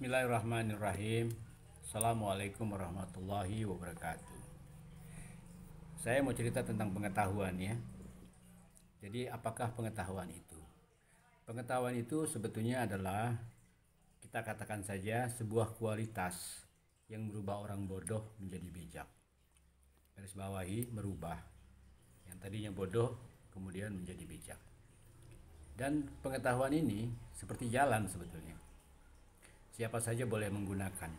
Bismillahirrahmanirrahim. Assalamualaikum warahmatullahi wabarakatuh. Saya mau cerita tentang pengetahuan ya. Jadi apakah pengetahuan itu? Pengetahuan itu sebetulnya adalah, kita katakan saja, sebuah kualitas yang merubah orang bodoh menjadi bijak. Garis bawahi, merubah. Yang tadinya bodoh kemudian menjadi bijak. Dan pengetahuan ini seperti jalan sebetulnya. Siapa saja boleh menggunakan.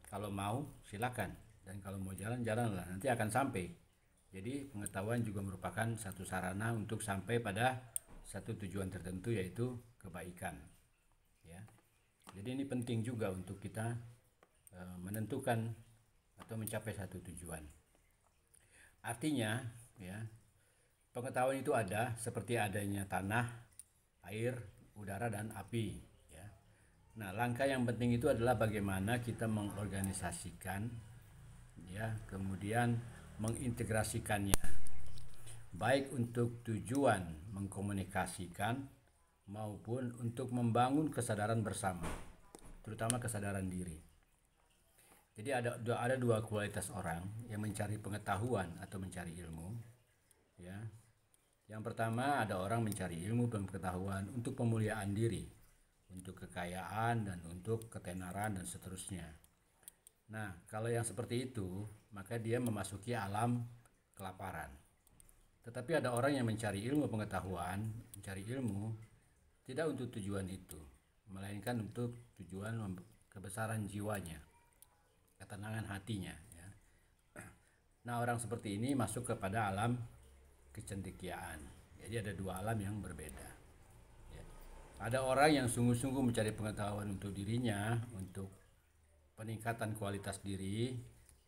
Kalau mau silakan, dan kalau mau jalan jalanlah, nanti akan sampai. Jadi pengetahuan juga merupakan satu sarana untuk sampai pada satu tujuan tertentu, yaitu kebaikan ya. Jadi ini penting juga untuk kita menentukan atau mencapai satu tujuan. Artinya ya, pengetahuan itu ada seperti adanya tanah, air, udara, dan api ya. Nah, langkah yang penting itu adalah bagaimana kita mengorganisasikan ya, kemudian mengintegrasikannya, baik untuk tujuan mengkomunikasikan maupun untuk membangun kesadaran bersama, terutama kesadaran diri. Jadi ada dua kualitas orang yang mencari pengetahuan atau mencari ilmu ya. Yang pertama, ada orang mencari ilmu dan pengetahuan untuk pemuliaan diri, untuk kekayaan, dan untuk ketenaran dan seterusnya. Nah, kalau yang seperti itu, maka dia memasuki alam kelaparan. Tetapi ada orang yang mencari ilmu pengetahuan, mencari ilmu tidak untuk tujuan itu, melainkan untuk tujuan kebesaran jiwanya, ketenangan hatinya ya. Nah, orang seperti ini masuk kepada alam kecendekiaan. Jadi ada dua alam yang berbeda ya. Ada orang yang sungguh-sungguh mencari pengetahuan untuk dirinya, untuk peningkatan kualitas diri.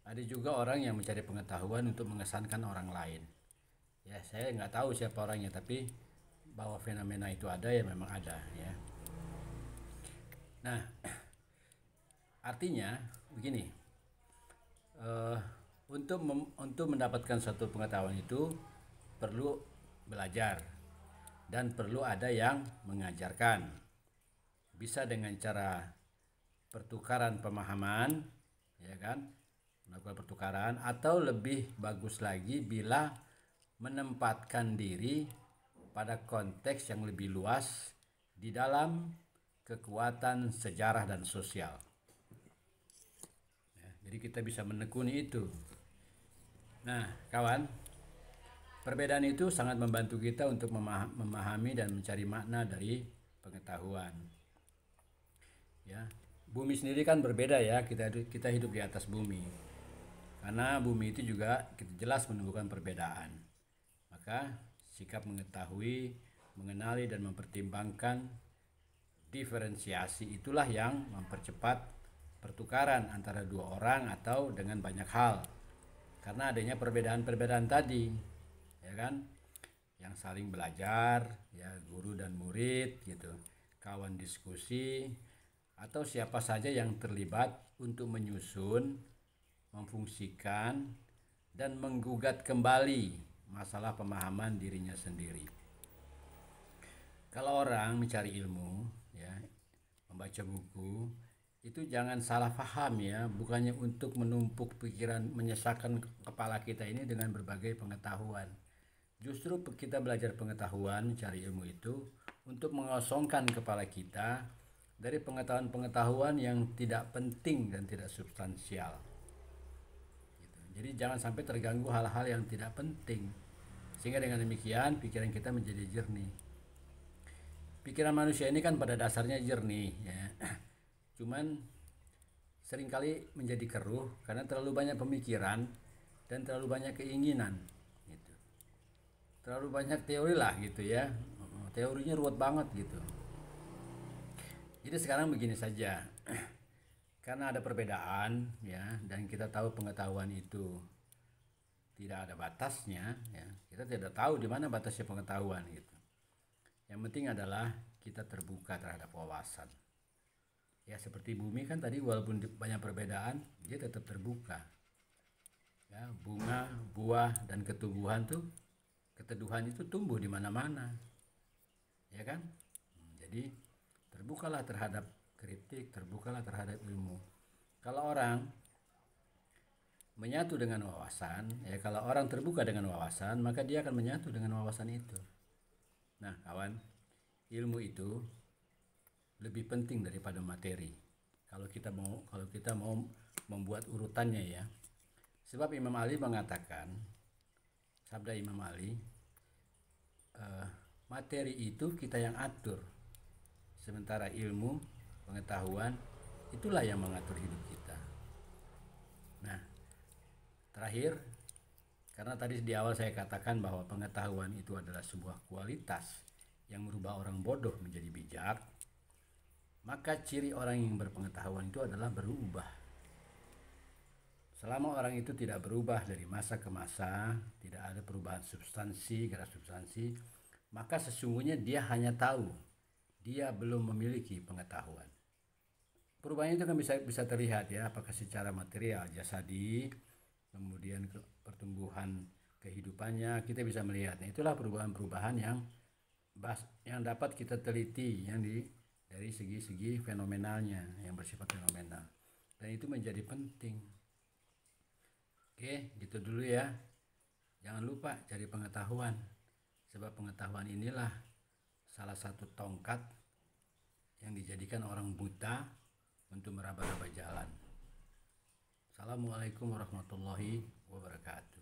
Ada juga orang yang mencari pengetahuan untuk mengesankan orang lain ya. Saya nggak tahu siapa orangnya, tapi bahwa fenomena itu ada ya, memang ada ya. Nah, artinya begini, untuk mendapatkan suatu pengetahuan itu perlu belajar dan perlu ada yang mengajarkan. Bisa dengan cara pertukaran pemahaman ya kan, melakukan pertukaran, atau lebih bagus lagi bila menempatkan diri pada konteks yang lebih luas di dalam kekuatan sejarah dan sosial ya. Jadi kita bisa menekuni itu. Nah kawan, perbedaan itu sangat membantu kita untuk memahami dan mencari makna dari pengetahuan ya. Bumi sendiri kan berbeda ya, kita hidup di atas bumi. Karena bumi itu juga kita jelas menemukan perbedaan. Maka sikap mengetahui, mengenali, dan mempertimbangkan diferensiasi itulah yang mempercepat pertukaran antara dua orang atau dengan banyak hal. Karena adanya perbedaan-perbedaan tadi ya kan, yang saling belajar ya, guru dan murid gitu, kawan diskusi, atau siapa saja yang terlibat untuk menyusun, memfungsikan, dan menggugat kembali masalah pemahaman dirinya sendiri. Kalau orang mencari ilmu ya, membaca buku, itu jangan salah paham ya, bukannya untuk menumpuk pikiran, menyesakkan kepala kita ini dengan berbagai pengetahuan. Justru kita belajar pengetahuan, mencari ilmu itu untuk mengosongkan kepala kita dari pengetahuan-pengetahuan yang tidak penting dan tidak substansial gitu. Jadi jangan sampai terganggu hal-hal yang tidak penting, sehingga dengan demikian pikiran kita menjadi jernih. Pikiran manusia ini kan pada dasarnya jernih ya, cuman seringkali menjadi keruh karena terlalu banyak pemikiran dan terlalu banyak keinginan gitu. Terlalu banyak teori lah gitu ya, teorinya ruwet banget gitu. Jadi sekarang begini saja, karena ada perbedaan ya, dan kita tahu pengetahuan itu tidak ada batasnya ya, kita tidak tahu di mana batasnya pengetahuan gitu. Yang penting adalah kita terbuka terhadap wawasan ya. Seperti bumi kan tadi, walaupun banyak perbedaan, dia tetap terbuka ya. Bunga, buah, dan ketumbuhan tuh, keteduhan itu tumbuh di mana-mana ya kan. Jadi terbukalah terhadap kritik, terbukalah terhadap ilmu. Kalau orang menyatu dengan wawasan, ya kalau orang terbuka dengan wawasan, maka dia akan menyatu dengan wawasan itu. Nah, kawan, ilmu itu lebih penting daripada materi. Kalau kita mau membuat urutannya ya. Sebab Imam Ali mengatakan, sabda Imam Ali, materi itu kita yang atur, sementara ilmu, pengetahuan, itulah yang mengatur hidup kita. Nah, terakhir, karena tadi di awal saya katakan bahwa pengetahuan itu adalah sebuah kualitas yang merubah orang bodoh menjadi bijak, maka ciri orang yang berpengetahuan itu adalah berubah. Selama orang itu tidak berubah dari masa ke masa, tidak ada perubahan substansi, gerak substansi, maka sesungguhnya dia hanya tahu, dia belum memiliki pengetahuan. Perubahan itu kan bisa terlihat ya, apakah secara material, jasadi, kemudian pertumbuhan kehidupannya, kita bisa melihat. Nah, itulah perubahan-perubahan yang dapat kita teliti dari segi-segi fenomenalnya, yang bersifat fenomenal. Dan itu menjadi penting. Oke, gitu dulu ya. Jangan lupa cari pengetahuan, sebab pengetahuan inilah salah satu tongkat yang dijadikan orang buta untuk meraba-raba jalan. Assalamualaikum warahmatullahi wabarakatuh.